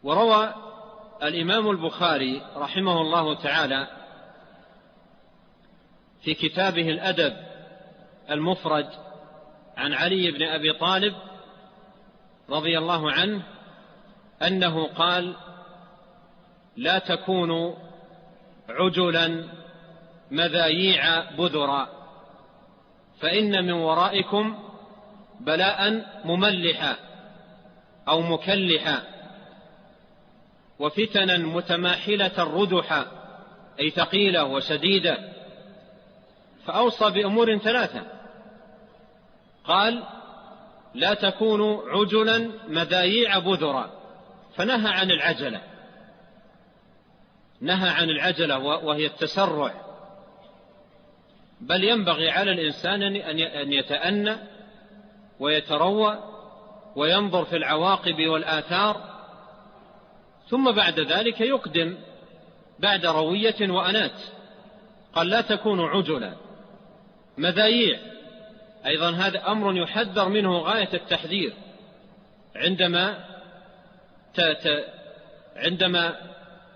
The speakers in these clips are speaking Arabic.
وروى الإمام البخاري رحمه الله تعالى في كتابه الأدب المفرد عن علي بن أبي طالب رضي الله عنه أنه قال: لا تكونوا عجلا مذاييع بذرا، فإن من ورائكم بلاء مملحا أو مكلحا، وفتنا متماحلة ردحا، أي ثقيلة وشديدة. فأوصى بأمور ثلاثة، قال: لا تكونوا عجلا مذاييع بذرا، فنهى عن العجلة، نهى عن العجلة وهي التسرع، بل ينبغي على الإنسان أن يتأنى ويتروى وينظر في العواقب والآثار، ثم بعد ذلك يقدم بعد روية وأنات. قال: لا تكونوا عجلا مذاييع، أيضا هذا أمر يحذر منه غاية التحذير. عندما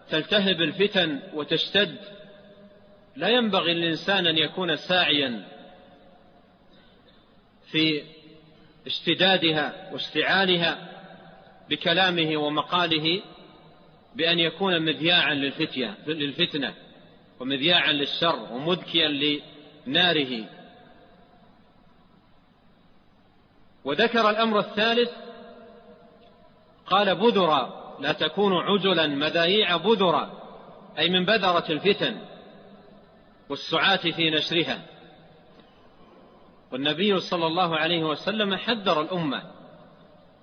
تلتهب الفتن وتشتد، لا ينبغي للإنسان أن يكون ساعيا في اشتدادها واشتعالها بكلامه ومقاله، بأن يكون مذياعا للفتنة ومذياعا للشر ومذكيا لناره. وذكر الأمر الثالث، قال: بذرا، لا تكونوا عجلا مذاييع بذرا، أي من بذرة الفتن والسعاة في نشرها. والنبي صلى الله عليه وسلم حذر الأمة،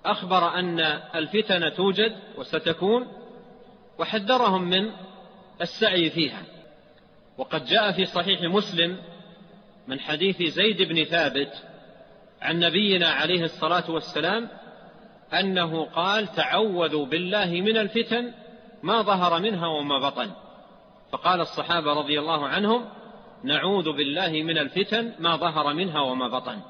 أخبر أن الفتن توجد وستكون، وحذرهم من السعي فيها. وقد جاء في صحيح مسلم من حديث زيد بن ثابت عن نبينا عليه الصلاة والسلام أنه قال: تعوذوا بالله من الفتن ما ظهر منها وما بطن. فقال الصحابة رضي الله عنهم: نعوذ بالله من الفتن ما ظهر منها وما بطن.